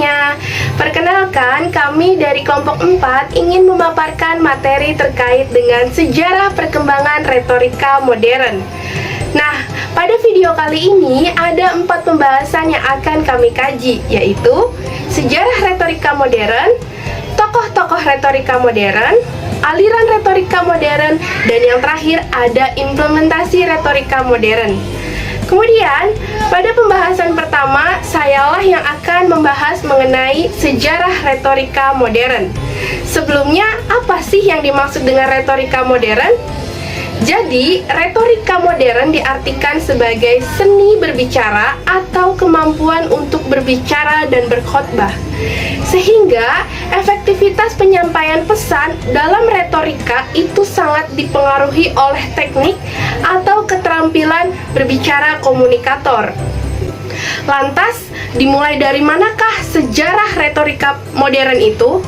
semuanya. Perkenalkan, kami dari kelompok 4 ingin memaparkan materi terkait dengan sejarah perkembangan retorika modern. Nah, pada video kali ini ada 4 pembahasan yang akan kami kaji, yaitu sejarah retorika modern, tokoh-tokoh retorika modern, aliran retorika modern, dan yang terakhir ada implementasi retorika modern. Kemudian, pada pembahasan pertama, sayalah yang akan membahas mengenai sejarah retorika modern. Sebelumnya, apa sih yang dimaksud dengan retorika modern? Jadi, retorika modern diartikan sebagai seni berbicara atau kemampuan untuk berbicara dan berkhotbah. Sehingga, efektivitas penyampaian pesan dalam retorika itu sangat dipengaruhi oleh teknik atau keterampilan berbicara komunikator. Lantas, dimulai dari manakah sejarah retorika modern itu?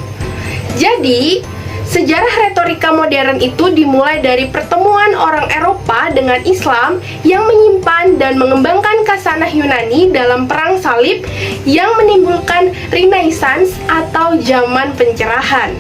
Jadi, sejarah retorika modern itu dimulai dari pertemuan orang Eropa dengan Islam yang menyimpan dan mengembangkan khasanah Yunani dalam perang salib yang menimbulkan Renaissance atau zaman pencerahan.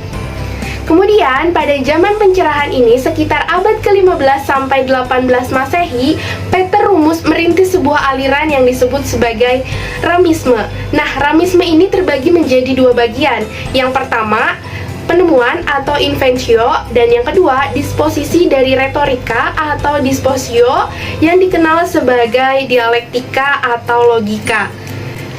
Kemudian, pada zaman pencerahan ini, sekitar abad ke-15 sampai 18 Masehi, Peter Rumus merintis sebuah aliran yang disebut sebagai Ramisme. Nah, Ramisme ini terbagi menjadi 2 bagian. Yang pertama, penemuan atau inventio, dan yang kedua, disposisi dari retorika atau disposio yang dikenal sebagai dialektika atau logika.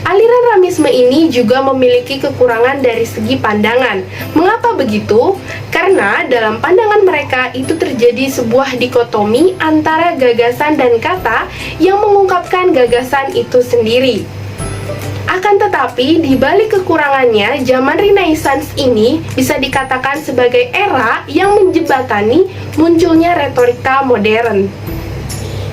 Aliran Ramisme ini juga memiliki kekurangan dari segi pandangan. Mengapa begitu? Karena dalam pandangan mereka itu terjadi sebuah dikotomi antara gagasan dan kata yang mengungkapkan gagasan itu sendiri. Akan tetapi, di balik kekurangannya, zaman Renaissance ini bisa dikatakan sebagai era yang menjembatani munculnya retorika modern.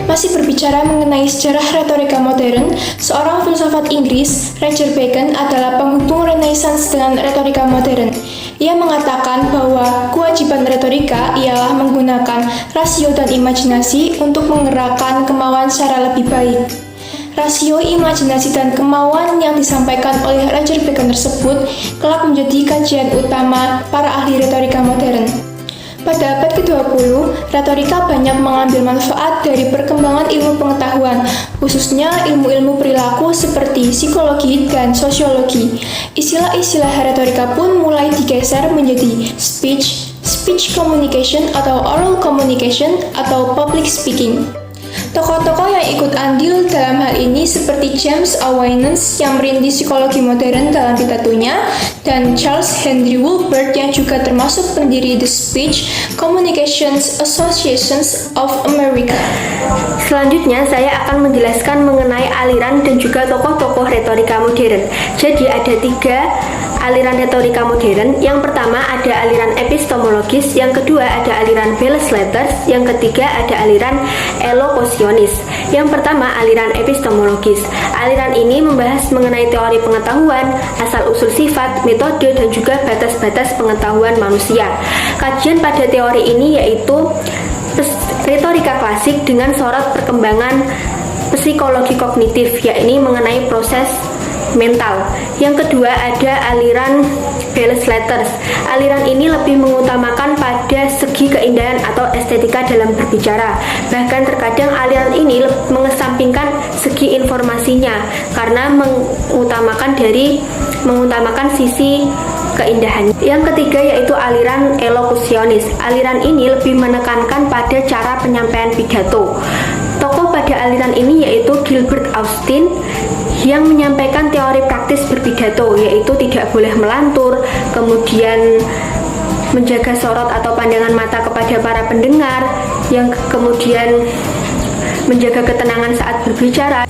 Masih berbicara mengenai sejarah retorika modern, seorang filsafat Inggris, Roger Bacon, adalah penghubung Renaissance dengan retorika modern. Ia mengatakan bahwa kewajiban retorika ialah menggunakan rasio dan imajinasi untuk menggerakkan kemauan secara lebih baik. Rasio, imajinasi, dan kemauan yang disampaikan oleh Roger Bacon tersebut kelak menjadi kajian utama para ahli retorika modern. Pada abad ke-20, retorika banyak mengambil manfaat dari perkembangan ilmu pengetahuan, khususnya ilmu-ilmu perilaku seperti psikologi dan sosiologi. Istilah-istilah retorika pun mulai digeser menjadi speech communication atau oral communication atau public speaking. Tokoh-tokoh yang ikut andil dalam hal ini seperti James Aquinas yang merintis psikologi modern dalam pidatonya, dan Charles Henry Woolbert yang juga termasuk pendiri The Speech Communications Associations of America. Selanjutnya, saya akan menjelaskan mengenai aliran dan juga tokoh-tokoh retorika modern. Jadi ada 3 aliran retorika modern. Yang pertama ada aliran epistemologis, yang kedua ada aliran belles letters, yang ketiga ada aliran elokusionis. Yang pertama, aliran epistemologis. Aliran ini membahas mengenai teori pengetahuan, asal-usul sifat, metode, dan juga batas-batas pengetahuan manusia. Kajian pada teori ini yaitu retorika klasik dengan sorot perkembangan psikologi kognitif, yakni mengenai proses mental. Yang kedua ada aliran belles letters. Aliran ini lebih mengutamakan pada segi keindahan atau estetika dalam berbicara. Bahkan terkadang aliran ini mengesampingkan segi informasinya karena mengutamakan sisi keindahan. Yang ketiga yaitu aliran elokusionis. Aliran ini lebih menekankan pada cara penyampaian pidato. Tokoh pada aliran ini yaitu Gilbert Austin yang menyampaikan teori praktis berpidato, yaitu tidak boleh melantur, kemudian menjaga sorot atau pandangan mata kepada para pendengar, yang kemudian menjaga ketenangan saat berbicara.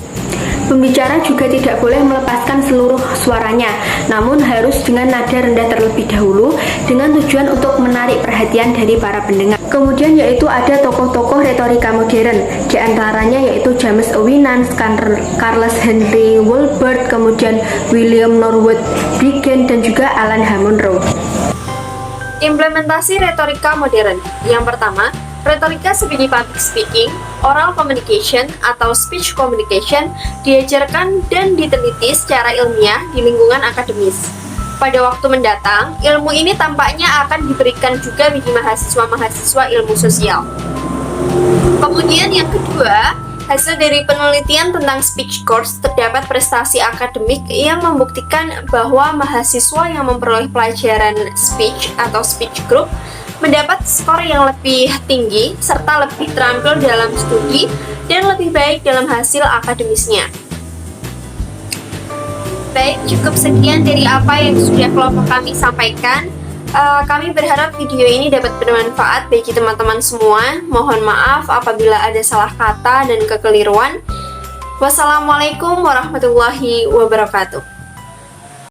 Pembicara juga tidak boleh melepaskan seluruh suaranya, namun harus dengan nada rendah terlebih dahulu dengan tujuan untuk menarik perhatian dari para pendengar. Kemudian yaitu ada tokoh-tokoh retorika modern, di antaranya yaitu James Aquinas, Charles Henry Woolbert, kemudian William Norwood Bacon, dan juga Alan Hammond Rowe. Implementasi retorika modern. Yang pertama, retorika sebagai public speaking. oral communication atau speech communication diajarkan dan diteliti secara ilmiah di lingkungan akademis. Pada waktu mendatang, ilmu ini tampaknya akan diberikan juga bagi mahasiswa-mahasiswa ilmu sosial. Kemudian yang kedua, hasil dari penelitian tentang speech course terdapat prestasi akademik yang membuktikan bahwa mahasiswa yang memperoleh pelajaran speech atau speech group mendapat skor yang lebih tinggi serta lebih terampil dalam studi dan lebih baik dalam hasil akademisnya. Baik, cukup sekian dari apa yang sudah kelompok kami sampaikan. Kami berharap video ini dapat bermanfaat bagi teman-teman semua. Mohon maaf apabila ada salah kata dan kekeliruan. Wassalamualaikum warahmatullahi wabarakatuh.